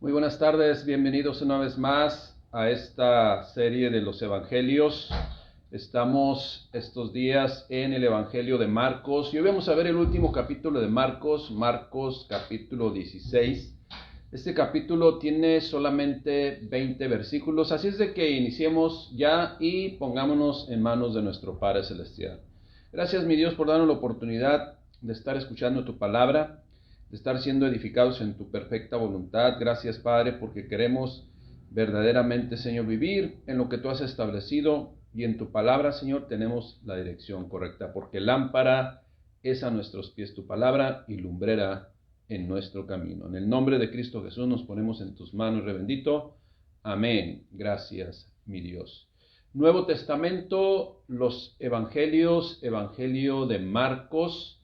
Muy buenas tardes, bienvenidos una vez más a esta serie de los Evangelios. Estamos estos días en el Evangelio de Marcos y hoy vamos a ver el último capítulo de Marcos, capítulo 16. Este capítulo tiene solamente 20 versículos, así es de que iniciemos ya y pongámonos en manos de nuestro Padre Celestial. Gracias, mi Dios, por darnos la oportunidad de estar escuchando tu palabra, de estar siendo edificados en tu perfecta voluntad. Gracias, Padre, porque queremos verdaderamente, Señor, vivir en lo que tú has establecido y en tu palabra, Señor, tenemos la dirección correcta, porque lámpara es a nuestros pies tu palabra y lumbrera en nuestro camino. En el nombre de Cristo Jesús nos ponemos en tus manos, Rey bendito. Amén. Gracias, mi Dios. Nuevo Testamento, los Evangelios, Evangelio de Marcos,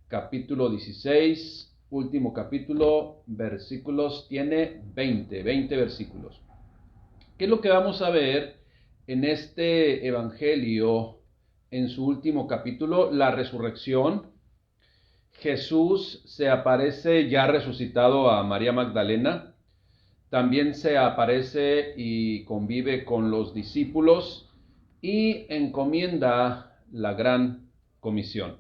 capítulo 16, último capítulo, versículos, tiene 20 versículos. ¿Qué es lo que vamos a ver en este Evangelio en su último capítulo? La resurrección. Jesús se aparece ya resucitado a María Magdalena. También se aparece y convive con los discípulos y encomienda la gran comisión.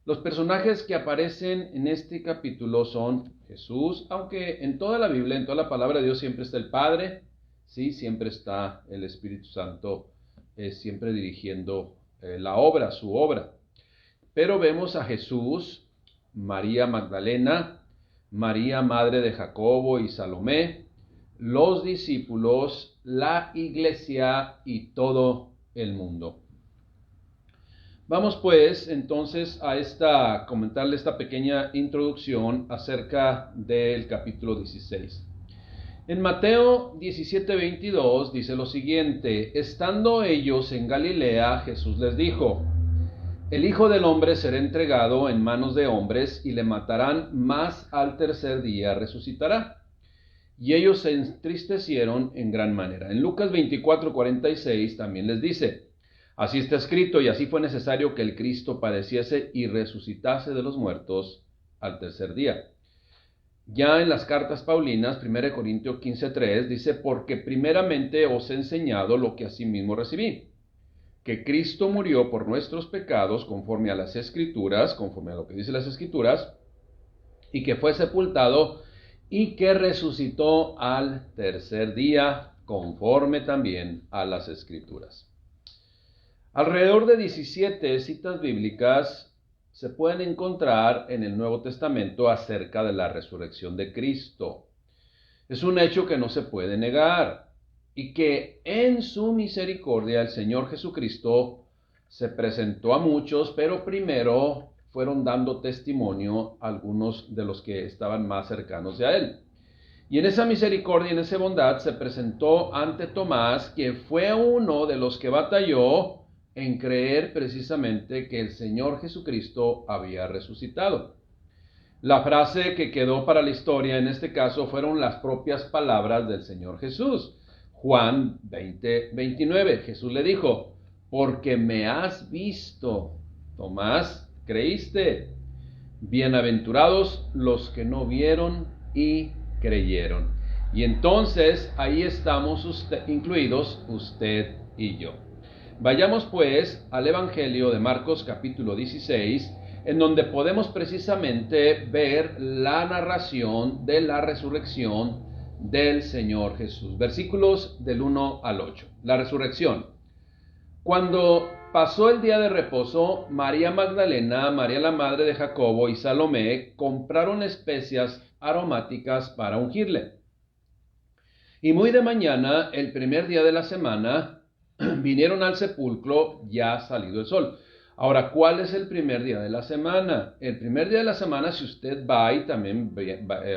Los personajes que aparecen en este capítulo son Jesús, aunque en toda la Biblia, en toda la palabra de Dios siempre está el Padre, sí, siempre está el Espíritu Santo, siempre dirigiendo la obra, su obra. Pero vemos a Jesús, María Magdalena, María, madre de Jacobo y Salomé, los discípulos, la iglesia y todo el mundo. Vamos pues entonces a comentarle esta pequeña introducción acerca del capítulo 16. En Mateo 17:22 dice lo siguiente: estando ellos en Galilea, Jesús les dijo: el Hijo del Hombre será entregado en manos de hombres y le matarán, mas al tercer día resucitará. Y ellos se entristecieron en gran manera. En Lucas 24:46 también les dice: así está escrito, y así fue necesario que el Cristo padeciese y resucitase de los muertos al tercer día. Ya en las cartas paulinas, 1 Corintios 15:3, dice: porque primeramente os he enseñado lo que asimismo recibí, que Cristo murió por nuestros pecados conforme a las Escrituras, conforme a lo que dicen las Escrituras, y que fue sepultado y que resucitó al tercer día, conforme también a las Escrituras. Alrededor de 17 citas bíblicas se pueden encontrar en el Nuevo Testamento acerca de la resurrección de Cristo. Es un hecho que no se puede negar y que en su misericordia el Señor Jesucristo se presentó a muchos, pero primero fueron dando testimonio a algunos de los que estaban más cercanos a Él. Y en esa misericordia, en esa bondad, se presentó ante Tomás, que fue uno de los que batalló en creer precisamente que el Señor Jesucristo había resucitado. La frase que quedó para la historia en este caso fueron las propias palabras del Señor Jesús. Juan 20:29, Jesús le dijo: porque me has visto, Tomás, creíste. Bienaventurados los que no vieron y creyeron. Y entonces ahí estamos incluidos usted y yo. Vayamos pues al Evangelio de Marcos capítulo 16, en donde podemos precisamente ver la narración de la resurrección del Señor Jesús. Versículos del 1 al 8. La resurrección. Cuando pasó el día de reposo, María Magdalena, María la madre de Jacobo y Salomé compraron especias aromáticas para ungirle. Y muy de mañana, el primer día de la semana, vinieron al sepulcro ya salido el sol. Ahora, ¿cuál es el primer día de la semana? El primer día de la semana, si usted va y también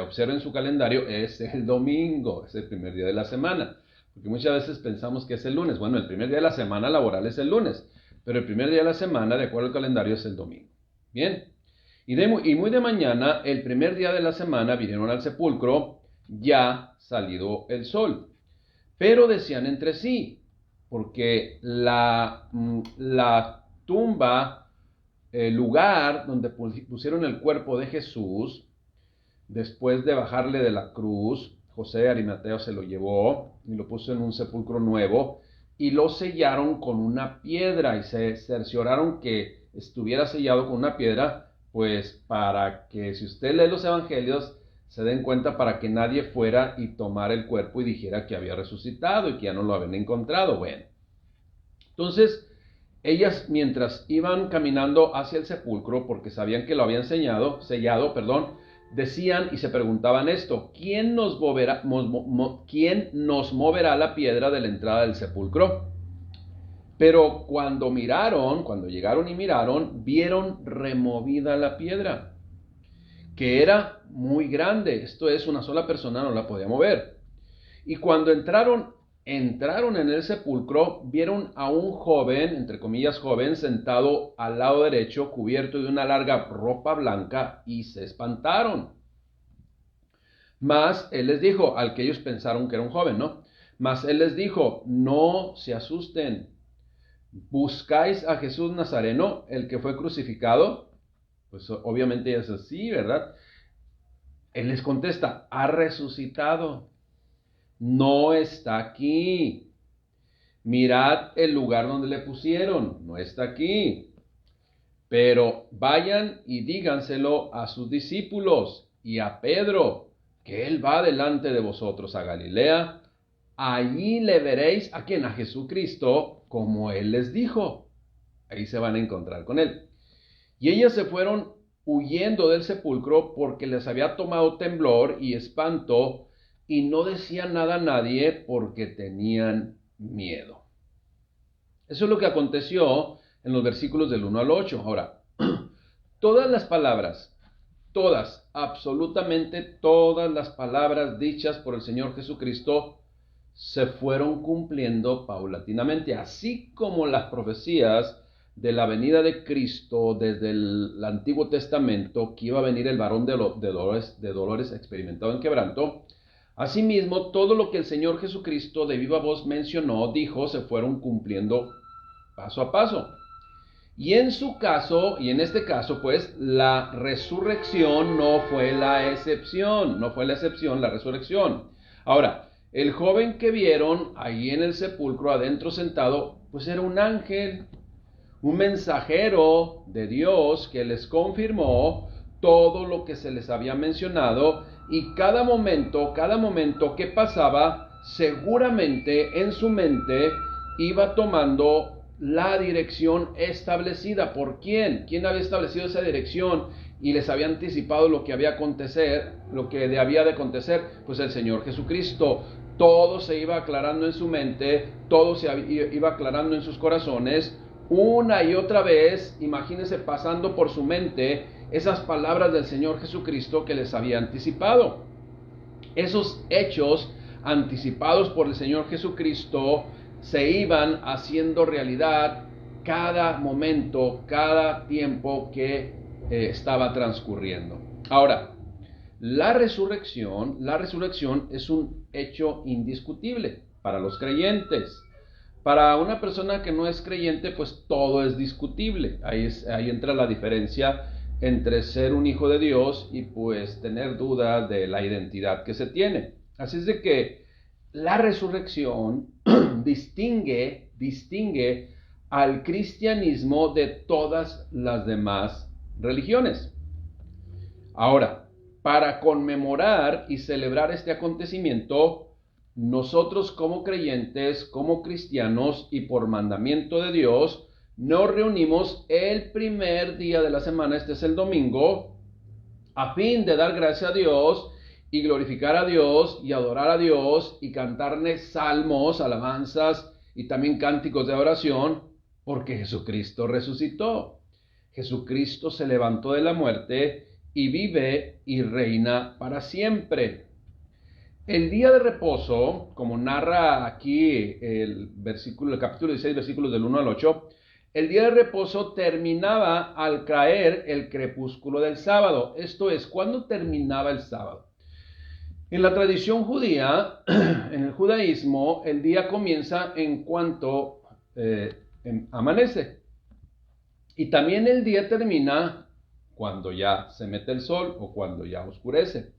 observa en su calendario, es el domingo, es el primer día de la semana. Porque muchas veces pensamos que es el lunes. Bueno, el primer día de la semana laboral es el lunes, pero el primer día de la semana, de acuerdo al calendario, es el domingo. Bien, y muy de mañana, el primer día de la semana, vinieron al sepulcro ya salido el sol. Pero decían entre sí, porque la tumba, el lugar donde pusieron el cuerpo de Jesús, después de bajarle de la cruz, José de Arimatea se lo llevó y lo puso en un sepulcro nuevo y lo sellaron con una piedra y se cercioraron que estuviera sellado con una piedra, pues para que si usted lee los evangelios se den cuenta, para que nadie fuera y tomara el cuerpo y dijera que había resucitado y que ya no lo habían encontrado. Bueno, entonces ellas, mientras iban caminando hacia el sepulcro, porque sabían que lo habían sellado, decían y se preguntaban esto: ¿quién nos moverá la piedra de la entrada del sepulcro? Pero cuando llegaron y miraron, vieron removida la piedra, que era muy grande. Esto es, una sola persona no la podía mover. Y cuando entraron en el sepulcro, vieron a un joven, entre comillas joven, sentado al lado derecho, cubierto de una larga ropa blanca, y se espantaron. Mas él les dijo, al que ellos pensaron que era un joven, ¿no? Mas él les dijo: no se asusten. ¿Buscáis a Jesús Nazareno, el que fue crucificado? Pues obviamente es así, ¿verdad? Él les contesta: ha resucitado. No está aquí. Mirad el lugar donde le pusieron. No está aquí. Pero vayan y díganselo a sus discípulos y a Pedro, que él va delante de vosotros a Galilea. Allí le veréis, ¿a quién? A Jesucristo, como él les dijo. Ahí se van a encontrar con él. Y ellas se fueron huyendo del sepulcro porque les había tomado temblor y espanto, y no decían nada a nadie porque tenían miedo. Eso es lo que aconteció en los versículos del 1 al 8. Ahora, todas las palabras, absolutamente todas las palabras dichas por el Señor Jesucristo se fueron cumpliendo paulatinamente, así como las profecías de la venida de Cristo desde el Antiguo Testamento, que iba a venir el varón de dolores experimentado en quebranto. Asimismo, todo lo que el Señor Jesucristo de viva voz mencionó, dijo, se fueron cumpliendo paso a paso. Y en su caso, y en este caso, pues, la resurrección no fue la excepción, la resurrección. Ahora, el joven que vieron ahí en el sepulcro adentro sentado, pues era un ángel, un mensajero de Dios que les confirmó todo lo que se les había mencionado, y cada momento que pasaba, seguramente en su mente iba tomando la dirección establecida. ¿Por quién? ¿Quién había establecido esa dirección y les había anticipado lo que había de acontecer? Pues el Señor Jesucristo. Todo se iba aclarando en su mente, todo se iba aclarando en sus corazones, una y otra vez. Imagínense pasando por su mente esas palabras del Señor Jesucristo que les había anticipado. Esos hechos anticipados por el Señor Jesucristo se iban haciendo realidad cada momento, cada tiempo que estaba transcurriendo. Ahora, la resurrección es un hecho indiscutible para los creyentes. Para una persona que no es creyente, pues todo es discutible. Ahí entra la diferencia entre ser un hijo de Dios y pues tener duda de la identidad que se tiene. Así es de que la resurrección distingue al cristianismo de todas las demás religiones. Ahora, para conmemorar y celebrar este acontecimiento, nosotros como creyentes, como cristianos y por mandamiento de Dios, nos reunimos el primer día de la semana, este es el domingo, a fin de dar gracias a Dios y glorificar a Dios y adorar a Dios y cantarle salmos, alabanzas y también cánticos de oración, porque Jesucristo resucitó. Jesucristo se levantó de la muerte y vive y reina para siempre. El día de reposo, como narra aquí el capítulo 16, versículos del 1 al 8, el día de reposo terminaba al caer el crepúsculo del sábado. Esto es, ¿cuándo terminaba el sábado? En la tradición judía, en el judaísmo, el día comienza en cuanto amanece. Y también el día termina cuando ya se mete el sol o cuando ya oscurece.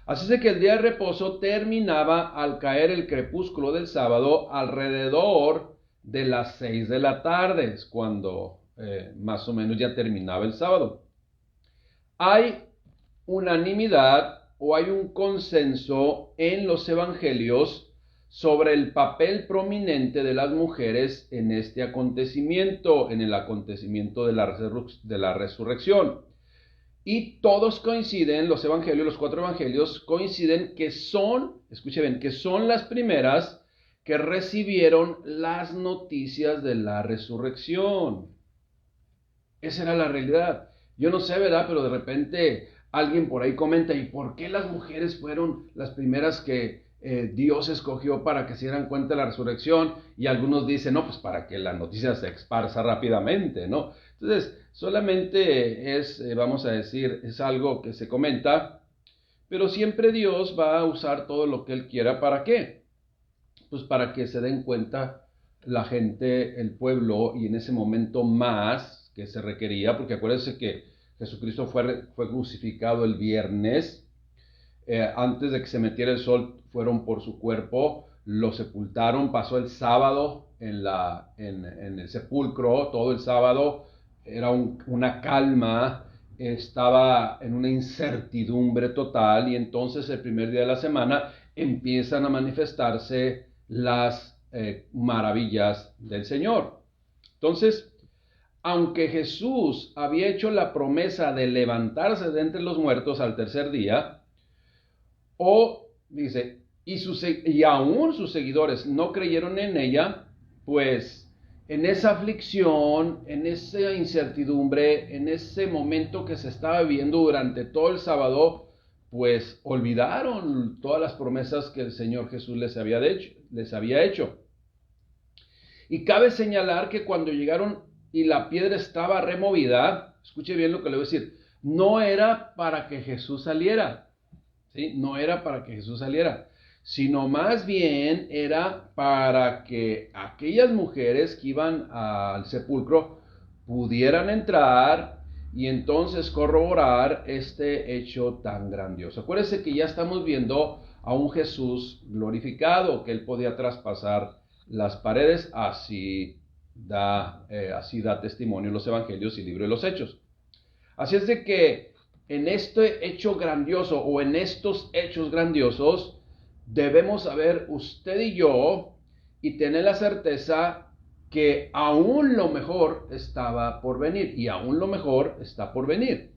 Así es de que el día de reposo terminaba al caer el crepúsculo del sábado alrededor de las 6 de la tarde, es cuando más o menos ya terminaba el sábado. Hay unanimidad o hay un consenso en los evangelios sobre el papel prominente de las mujeres en este acontecimiento, en el acontecimiento de la resurrección. Y todos coinciden, los evangelios, los 4 evangelios, coinciden que son, escuche bien, que son las primeras que recibieron las noticias de la resurrección. Esa era la realidad. Yo no sé, ¿verdad? Pero de repente alguien por ahí comenta, ¿y por qué las mujeres fueron las primeras que Dios escogió para que se dieran cuenta de la resurrección? Y algunos dicen, no, pues para que la noticia se esparza rápidamente, ¿no? Entonces, solamente es, vamos a decir, es algo que se comenta, pero siempre Dios va a usar todo lo que Él quiera. ¿Para qué? Pues para que se den cuenta la gente, el pueblo, y en ese momento más que se requería, porque acuérdense que Jesucristo fue crucificado el viernes, antes de que se metiera el sol fueron por su cuerpo, lo sepultaron, pasó el sábado en el sepulcro, todo el sábado era una calma, estaba en una incertidumbre total, y entonces el primer día de la semana empiezan a manifestarse las maravillas del Señor. Entonces, aunque Jesús había hecho la promesa de levantarse de entre los muertos al tercer día, dice, y aún sus seguidores no creyeron en ella, pues en esa aflicción, en esa incertidumbre, en ese momento que se estaba viviendo durante todo el sábado, pues olvidaron todas las promesas que el Señor Jesús les había hecho. Y cabe señalar que cuando llegaron y la piedra estaba removida, escuche bien lo que le voy a decir, no era para que Jesús saliera, ¿sí? No era para que Jesús saliera, sino más bien era para que aquellas mujeres que iban al sepulcro pudieran entrar y entonces corroborar este hecho tan grandioso. Acuérdense que ya estamos viendo a un Jesús glorificado, que Él podía traspasar las paredes, así da testimonio los evangelios y el libro de los Hechos. Así es de que en este hecho grandioso o en estos hechos grandiosos debemos saber usted y yo y tener la certeza que aún lo mejor estaba por venir y aún lo mejor está por venir.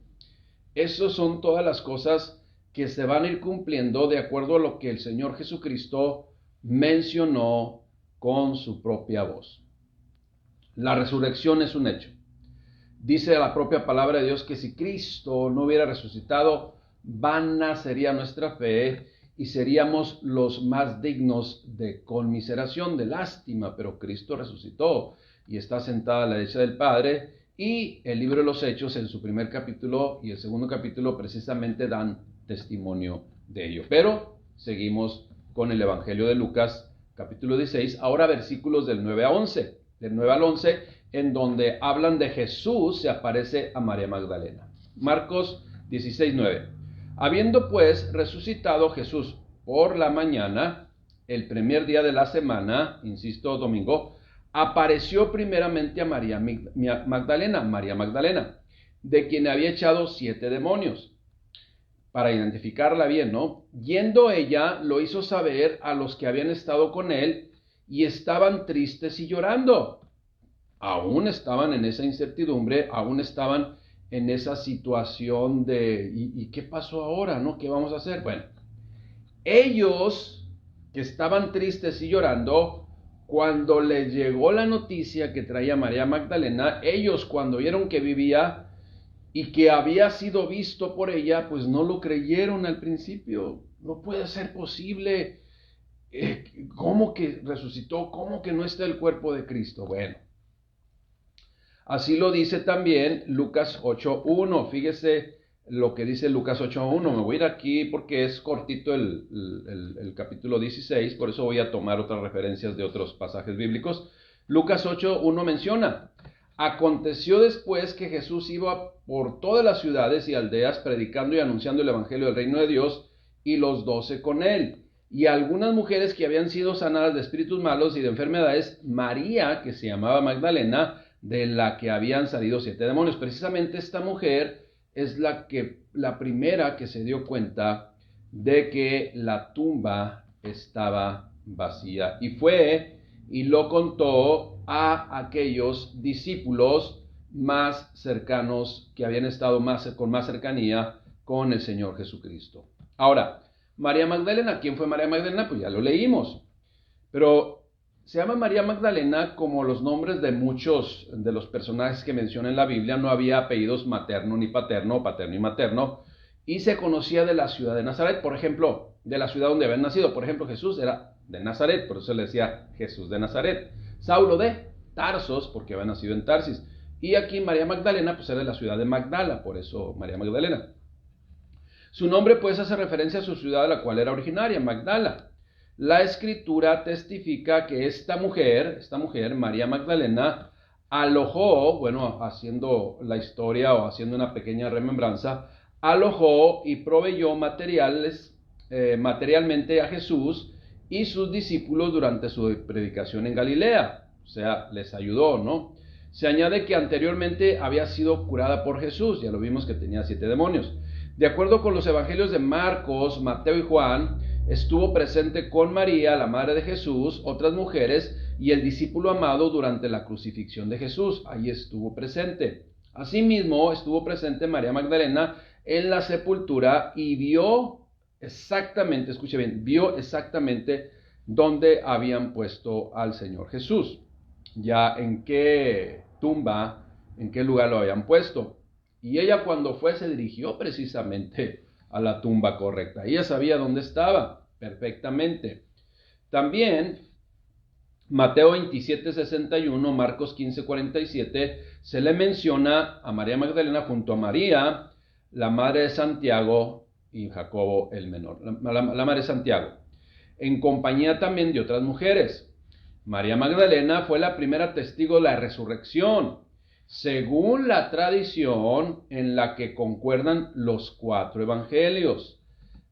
Esas son todas las cosas que se van a ir cumpliendo de acuerdo a lo que el Señor Jesucristo mencionó con su propia voz. La resurrección es un hecho. Dice la propia palabra de Dios que si Cristo no hubiera resucitado, vana sería nuestra fe y seríamos los más dignos de conmiseración, de lástima, pero Cristo resucitó y está sentado a la derecha del Padre, y el libro de los Hechos en su primer capítulo y el segundo capítulo precisamente dan testimonio de ello. Pero seguimos con el Evangelio de Lucas, capítulo 16, ahora versículos del 9 al 11, en donde hablan de Jesús, se aparece a María Magdalena. Marcos 16, 9. Habiendo pues resucitado Jesús por la mañana, el primer día de la semana, insisto, domingo, apareció primeramente a María Magdalena, de quien había echado 7 demonios, para identificarla bien, ¿no? Yendo ella, lo hizo saber a los que habían estado con él, y estaban tristes y llorando. Aún estaban en esa incertidumbre, aún estaban en esa situación de, ¿y qué pasó ahora, no? ¿Qué vamos a hacer? Bueno, ellos que estaban tristes y llorando, cuando les llegó la noticia que traía María Magdalena, ellos cuando vieron que vivía y que había sido visto por ella, pues no lo creyeron al principio. No puede ser posible. ¿Cómo que resucitó? ¿Cómo que no está el cuerpo de Cristo? Bueno, así lo dice también Lucas 8.1. Fíjese lo que dice Lucas 8.1. Me voy a ir aquí porque es cortito el capítulo 16, por eso voy a tomar otras referencias de otros pasajes bíblicos. Lucas 8.1 menciona: aconteció después que Jesús iba por todas las ciudades y aldeas predicando y anunciando el evangelio del reino de Dios y los 12 con él. Y algunas mujeres que habían sido sanadas de espíritus malos y de enfermedades, María, que se llamaba Magdalena, de la que habían salido 7 demonios. Precisamente esta mujer es la primera que se dio cuenta de que la tumba estaba vacía. Y fue y lo contó a aquellos discípulos más cercanos que habían estado con más cercanía con el Señor Jesucristo. Ahora, María Magdalena, ¿quién fue María Magdalena? Pues ya lo leímos. Pero se llama María Magdalena como los nombres de muchos de los personajes que menciona en la Biblia. No había apellidos materno ni paterno, paterno y materno. Y se conocía de la ciudad de Nazaret, por ejemplo, de la ciudad donde habían nacido. Por ejemplo, Jesús era de Nazaret, por eso le decía Jesús de Nazaret. Saulo de Tarsos, porque había nacido en Tarsis. Y aquí María Magdalena, pues era de la ciudad de Magdala, por eso María Magdalena. Su nombre pues hace referencia a su ciudad de la cual era originaria, Magdala. La escritura testifica que esta mujer, María Magdalena, alojó, bueno, haciendo la historia o haciendo una pequeña remembranza, alojó y proveyó materialmente a Jesús y sus discípulos durante su predicación en Galilea. O sea, les ayudó, ¿no? Se añade que anteriormente había sido curada por Jesús, ya lo vimos que tenía 7 demonios. De acuerdo con los evangelios de Marcos, Mateo y Juan, estuvo presente con María, la madre de Jesús, otras mujeres y el discípulo amado durante la crucifixión de Jesús. Ahí estuvo presente. Asimismo, estuvo presente María Magdalena en la sepultura y vio exactamente, escuche bien, vio exactamente dónde habían puesto al Señor Jesús. Ya en qué tumba, en qué lugar lo habían puesto. Y ella cuando fue se dirigió precisamente a la tumba correcta. Ella sabía dónde estaba perfectamente. También Mateo 27:61, Marcos 15:47, se le menciona a María Magdalena junto a María, la madre de Santiago y Jacobo el menor, la madre de Santiago, en compañía también de otras mujeres. María Magdalena fue la primera testigo de la resurrección, según la tradición en la que concuerdan los 4 evangelios.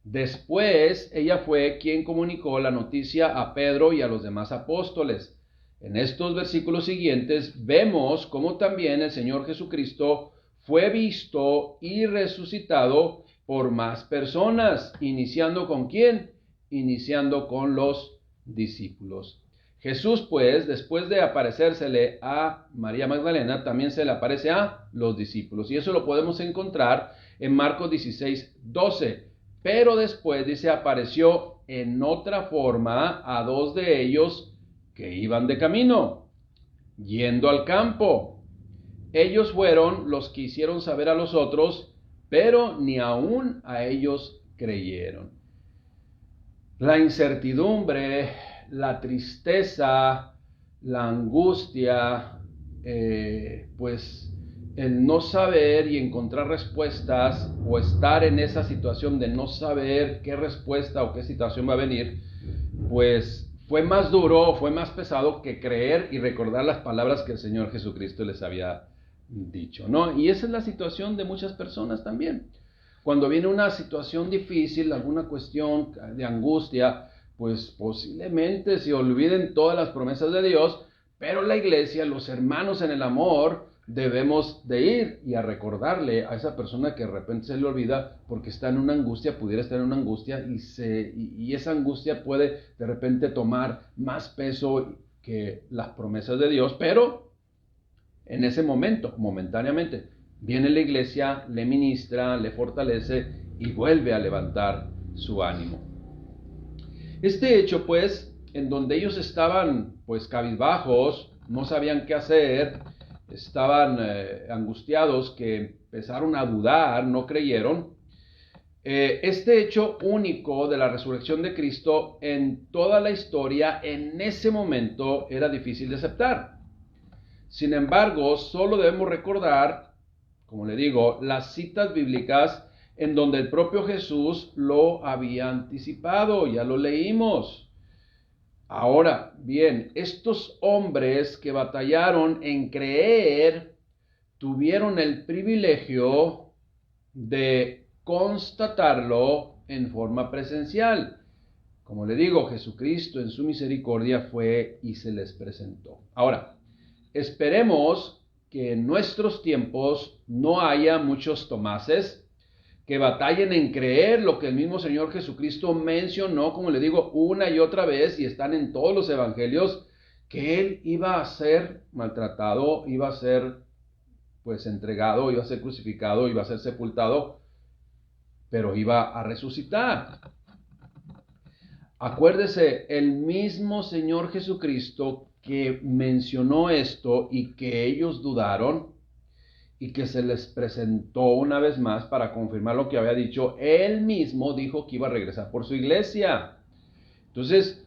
Después, ella fue quien comunicó la noticia a Pedro y a los demás apóstoles. En estos versículos siguientes vemos cómo también el Señor Jesucristo fue visto y resucitado por más personas, iniciando ¿con quién? Iniciando con los discípulos. Jesús, pues, después de aparecérsele a María Magdalena, también se le aparece a los discípulos. Y eso lo podemos encontrar en Marcos 16:12. Pero después, dice, apareció en otra forma a 2 de ellos que iban de camino, yendo al campo. Ellos fueron los que hicieron saber a los otros, pero ni aún a ellos creyeron. La incertidumbre, la tristeza, la angustia, pues el no saber y encontrar respuestas o estar en esa situación de no saber qué respuesta o qué situación va a venir, pues fue más duro, fue más pesado que creer y recordar las palabras que el Señor Jesucristo les había dicho, ¿no? Y esa es la situación de muchas personas también. Cuando viene una situación difícil, alguna cuestión de angustia, pues posiblemente se olviden todas las promesas de Dios, pero la iglesia, los hermanos en el amor, debemos de ir y a recordarle a esa persona que de repente se le olvida porque está en una angustia, pudiera estar en una angustia y esa angustia puede de repente tomar más peso que las promesas de Dios, pero en ese momento, momentáneamente, viene la iglesia, le ministra, le fortalece y vuelve a levantar su ánimo. Este hecho, pues, en donde ellos estaban, pues, cabizbajos, no sabían qué hacer, estaban angustiados, que empezaron a dudar, no creyeron. Este hecho único de la resurrección de Cristo en toda la historia, en ese momento, era difícil de aceptar. Sin embargo, solo debemos recordar, como le digo, las citas bíblicas en donde el propio Jesús lo había anticipado, ya lo leímos. Ahora, bien, estos hombres que batallaron en creer, tuvieron el privilegio de constatarlo en forma presencial. Como le digo, Jesucristo en su misericordia fue y se les presentó. Ahora, esperemos que en nuestros tiempos no haya muchos Tomases que batallen en creer lo que el mismo Señor Jesucristo mencionó, como le digo, una y otra vez, y están en todos los evangelios, que Él iba a ser maltratado, iba a ser pues entregado, iba a ser crucificado, iba a ser sepultado, pero iba a resucitar. Acuérdese, el mismo Señor Jesucristo que mencionó esto y que ellos dudaron y que se les presentó una vez más para confirmar lo que había dicho, Él mismo dijo que iba a regresar por su iglesia. Entonces,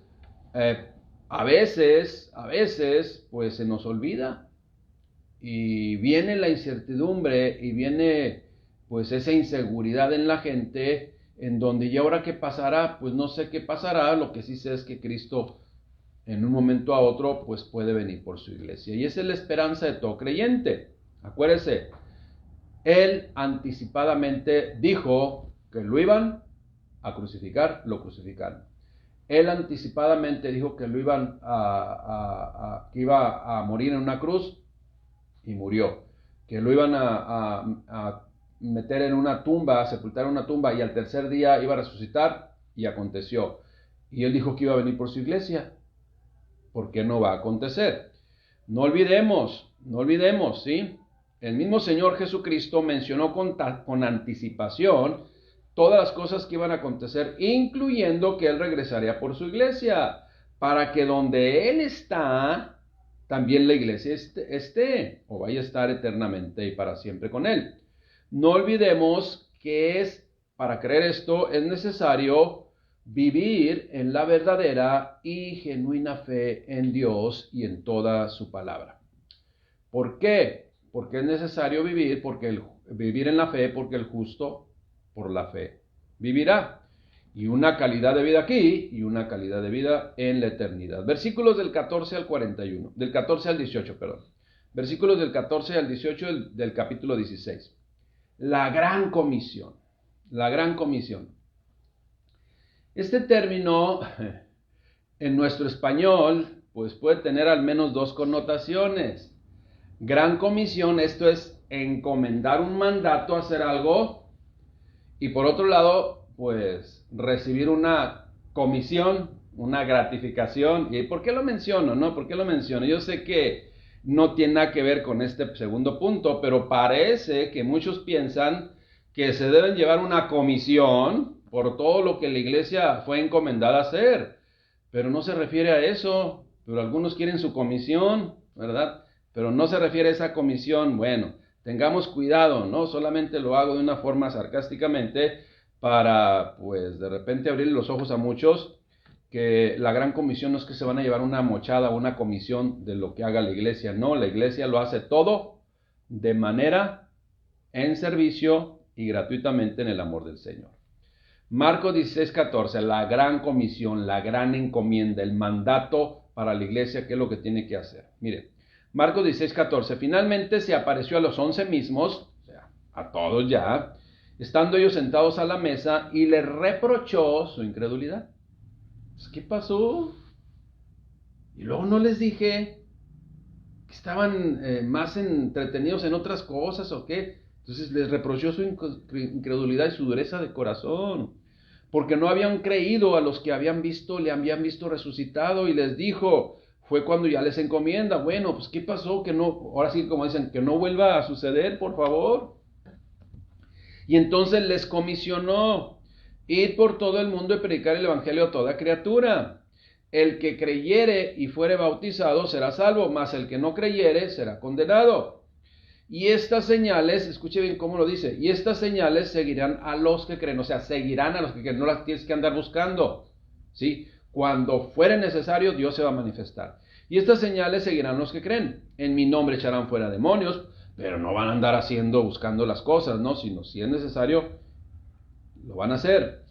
a veces, pues se nos olvida y viene la incertidumbre y viene pues esa inseguridad en la gente, en donde y ahora qué pasará, pues no sé qué pasará, lo que sí sé es que Cristo en un momento a otro pues puede venir por su iglesia, y esa es la esperanza de todo creyente. Acuérdese, Él anticipadamente dijo que lo iban a crucificar, lo crucificaron. Él anticipadamente dijo que lo iban que iba a morir en una cruz y murió, que lo iban a meter en una tumba, a sepultar en una tumba, y al tercer día iba a resucitar, y aconteció. Y Él dijo que iba a venir por su iglesia. ¿Por qué no va a acontecer? No olvidemos, ¿sí? El mismo Señor Jesucristo mencionó con anticipación todas las cosas que iban a acontecer, incluyendo que Él regresaría por su iglesia, para que donde Él está, también la iglesia esté, o vaya a estar eternamente y para siempre con Él. No olvidemos que para creer esto, es necesario vivir en la verdadera y genuina fe en Dios y en toda su palabra. ¿Por qué? Porque es necesario vivir en la fe, porque el justo por la fe vivirá. Y una calidad de vida aquí y una calidad de vida en la eternidad. Versículos del 14 al 41, del 14 al 18, perdón. Versículos del 14 al 18 del capítulo 16. La gran comisión. La gran comisión. Este término en nuestro español pues puede tener al menos dos connotaciones. Gran comisión, esto es encomendar un mandato a hacer algo, y por otro lado pues recibir una comisión, una gratificación. ¿Y por qué lo menciono? ¿No? ¿Por qué lo menciono? Yo sé que no tiene nada que ver con este segundo punto, pero parece que muchos piensan que se deben llevar una comisión por todo lo que la iglesia fue encomendada a hacer, pero no se refiere a eso. Pero algunos quieren su comisión, ¿verdad? Pero no se refiere a esa comisión. Bueno, tengamos cuidado, no solamente lo hago de una forma sarcásticamente para, pues, de repente abrir los ojos a muchos, que la gran comisión no es que se van a llevar una mochada o una comisión de lo que haga la iglesia. No, la iglesia lo hace todo de manera en servicio y gratuitamente en el amor del Señor. Marcos 16:14, la gran comisión, la gran encomienda, el mandato para la iglesia, ¿qué es lo que tiene que hacer? Mire, Marcos 16:14, finalmente se apareció a los 11 mismos, o sea, a todos ya, estando ellos sentados a la mesa, y les reprochó su incredulidad. ¿Qué pasó? Y luego no les dije que estaban más entretenidos en otras cosas o qué. Entonces les reprochó su incredulidad y su dureza de corazón, porque no habían creído a los que le habían visto resucitado, y les dijo, fue cuando ya les encomienda, bueno, pues ¿qué pasó? Que no, ahora sí, como dicen, que no vuelva a suceder, por favor. Y entonces les comisionó, id por todo el mundo y predicar el evangelio a toda criatura. El que creyere y fuere bautizado será salvo, mas el que no creyere será condenado. Y estas señales, escuche bien cómo lo dice, y estas señales seguirán a los que creen, o sea, seguirán a los que creen, no las tienes que andar buscando, ¿sí? Cuando fuere necesario, Dios se va a manifestar. Y estas señales seguirán a los que creen. En mi nombre echarán fuera demonios, pero no van a andar buscando las cosas, ¿no? Sino si es necesario, lo van a hacer.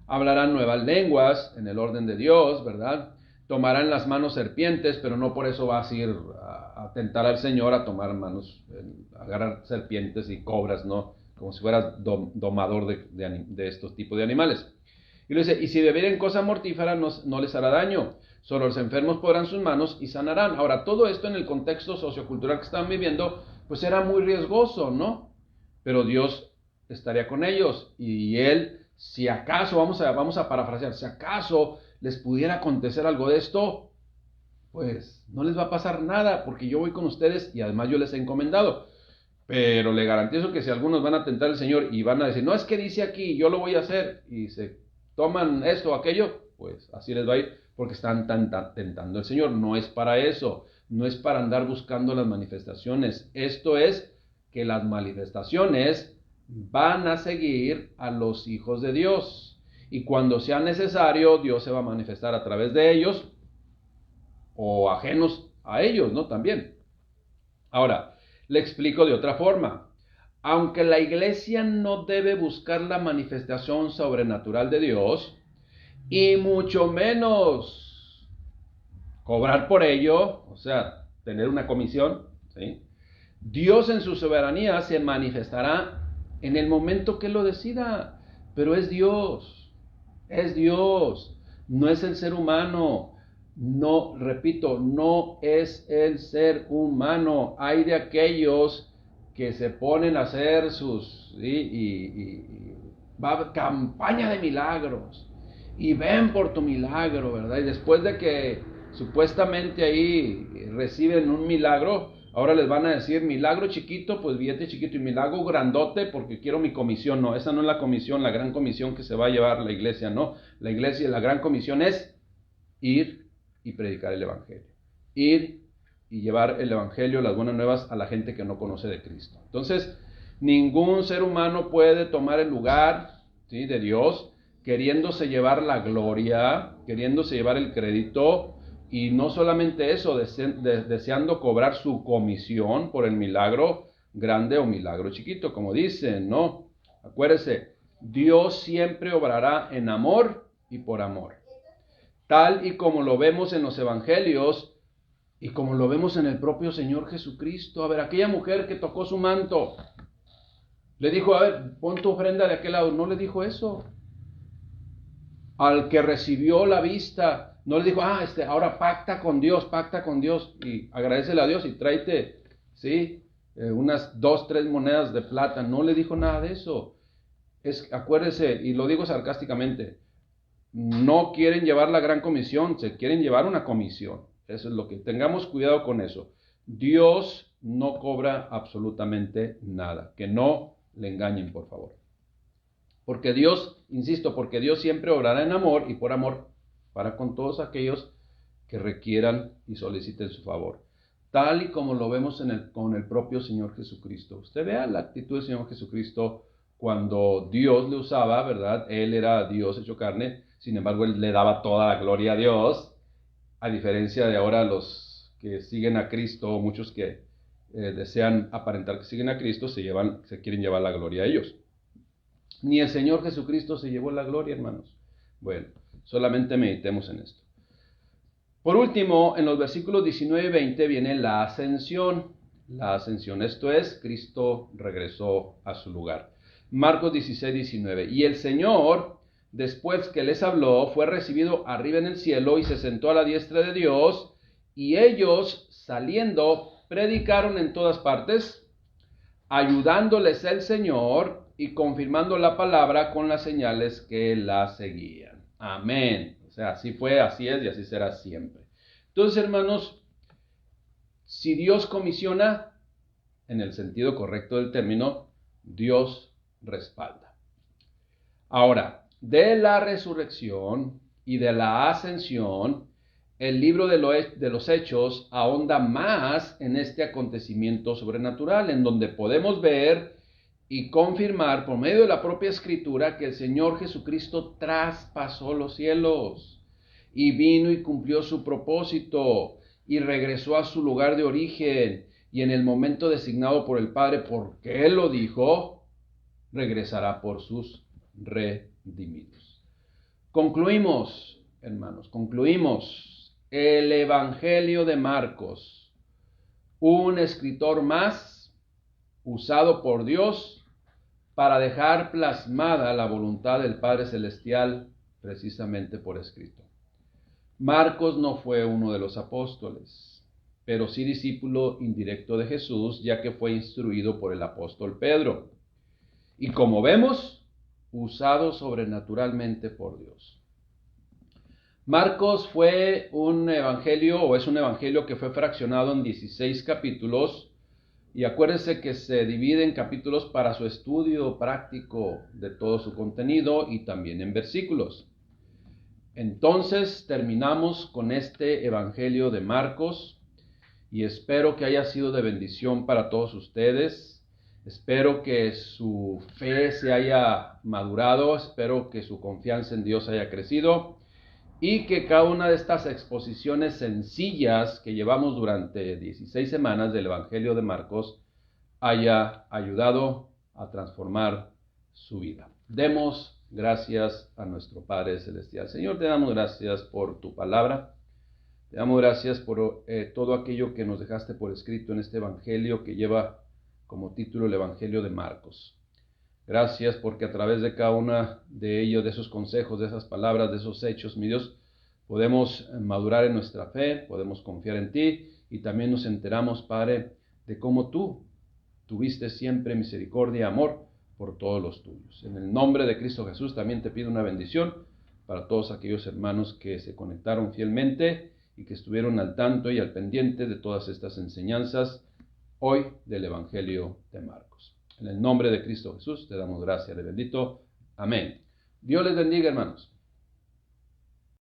Hablarán nuevas lenguas en el orden de Dios, ¿verdad? Tomarán las manos serpientes, pero no por eso vas a ir a tentar al Señor a tomar a agarrar serpientes y cobras, ¿no? Como si fueras domador de estos tipos de animales. Y le dice, y si bebieren cosa mortífera no les hará daño. Solo los enfermos podrán sus manos y sanarán. Ahora, todo esto en el contexto sociocultural que estaban viviendo, pues era muy riesgoso, ¿no? Pero Dios estaría con ellos. Y Él, si acaso, vamos a parafrasear, si acaso les pudiera acontecer algo de esto, pues no les va a pasar nada, porque yo voy con ustedes y además yo les he encomendado. Pero le garantizo que si algunos van a tentar al Señor y van a decir, no, es que dice aquí, yo lo voy a hacer, y se toman esto o aquello, pues así les va a ir, porque están tentando al Señor. No es para eso, no es para andar buscando las manifestaciones. Esto es que las manifestaciones van a seguir a los hijos de Dios. Y cuando sea necesario, Dios se va a manifestar a través de ellos o ajenos a ellos, ¿no? También. Ahora, le explico de otra forma. Aunque la iglesia no debe buscar la manifestación sobrenatural de Dios, y mucho menos cobrar por ello, o sea, tener una comisión, ¿sí? Dios en su soberanía se manifestará en el momento que lo decida, pero es Dios, no es el ser humano. No, repito, no es el ser humano. Hay de aquellos que se ponen a hacer sus campaña de milagros y ven por tu milagro, ¿verdad? Y después de que supuestamente ahí reciben un milagro, ahora les van a decir milagro chiquito, pues billete chiquito, y milagro grandote porque quiero mi comisión. No, esa no es la comisión, la gran comisión que se va a llevar la iglesia, no. La iglesia, la gran comisión es ir y predicar el evangelio. Ir y llevar el evangelio, las buenas nuevas, a la gente que no conoce de Cristo. Entonces, ningún ser humano puede tomar el lugar, ¿sí?, de Dios, queriéndose llevar la gloria, queriéndose llevar el crédito, y no solamente eso, deseando cobrar su comisión por el milagro grande o milagro chiquito, como dicen, ¿no? Acuérdese, Dios siempre obrará en amor y por amor. Tal y como lo vemos en los evangelios y como lo vemos en el propio Señor Jesucristo. A ver, aquella mujer que tocó su manto, le dijo, a ver, pon tu ofrenda de aquel lado. No le dijo eso. Al que recibió la vista, no le dijo, ahora pacta con Dios y agradécele a Dios y tráete, ¿sí?, unas 2, 3 monedas de plata. No le dijo nada de eso. Acuérdese, y lo digo sarcásticamente, no quieren llevar la gran comisión, se quieren llevar una comisión. Eso es lo que, tengamos cuidado con eso. Dios no cobra absolutamente nada. Que no le engañen, por favor. Porque Dios, insisto, porque Dios siempre obrará en amor y por amor para con todos aquellos que requieran y soliciten su favor. Tal y como lo vemos con el propio Señor Jesucristo. Usted vea la actitud del Señor Jesucristo cuando Dios le usaba, ¿verdad? Él era Dios hecho carne. Sin embargo, Él le daba toda la gloria a Dios, a diferencia de ahora los que siguen a Cristo, muchos que desean aparentar que siguen a Cristo, se quieren llevar la gloria a ellos. Ni el Señor Jesucristo se llevó la gloria, hermanos. Bueno, solamente meditemos en esto. Por último, en los versículos 19 y 20 viene la ascensión. La ascensión, esto es, Cristo regresó a su lugar. Marcos 16, 19. Y el Señor, después que les habló, fue recibido arriba en el cielo y se sentó a la diestra de Dios, y ellos, saliendo, predicaron en todas partes, ayudándoles el Señor y confirmando la palabra con las señales que la seguían. Amén. O sea, así fue, así es y así será siempre. Entonces, hermanos, si Dios comisiona, en el sentido correcto del término, Dios respalda. Ahora, de la resurrección y de la ascensión, el libro de los Hechos ahonda más en este acontecimiento sobrenatural, en donde podemos ver y confirmar por medio de la propia Escritura que el Señor Jesucristo traspasó los cielos y vino y cumplió su propósito y regresó a su lugar de origen, y en el momento designado por el Padre, porque Él lo dijo, regresará por sus redimidos. Concluimos, hermanos, el Evangelio de Marcos, un escritor más usado por Dios para dejar plasmada la voluntad del Padre Celestial precisamente por escrito. Marcos no fue uno de los apóstoles, pero sí discípulo indirecto de Jesús, ya que fue instruido por el apóstol Pedro. Y como vemos, usado sobrenaturalmente por Dios. Marcos fue un evangelio, o es un evangelio que fue fraccionado en 16 capítulos, y acuérdense que se divide en capítulos para su estudio práctico de todo su contenido y también en versículos. Entonces terminamos con este evangelio de Marcos y espero que haya sido de bendición para todos ustedes. Espero que su fe se haya madurado, espero que su confianza en Dios haya crecido y que cada una de estas exposiciones sencillas que llevamos durante 16 semanas del Evangelio de Marcos haya ayudado a transformar su vida. Demos gracias a nuestro Padre Celestial. Señor, te damos gracias por tu palabra. Te damos gracias por todo aquello que nos dejaste por escrito en este Evangelio que lleva como título el Evangelio de Marcos. Gracias porque a través de cada una de ellos, de esos consejos, de esas palabras, de esos hechos, mi Dios, podemos madurar en nuestra fe, podemos confiar en ti y también nos enteramos, Padre, de cómo tú tuviste siempre misericordia y amor por todos los tuyos. En el nombre de Cristo Jesús también te pido una bendición para todos aquellos hermanos que se conectaron fielmente y que estuvieron al tanto y al pendiente de todas estas enseñanzas hoy del Evangelio de Marcos. En el nombre de Cristo Jesús te damos gracias, le bendito. Amén. Dios les bendiga, hermanos.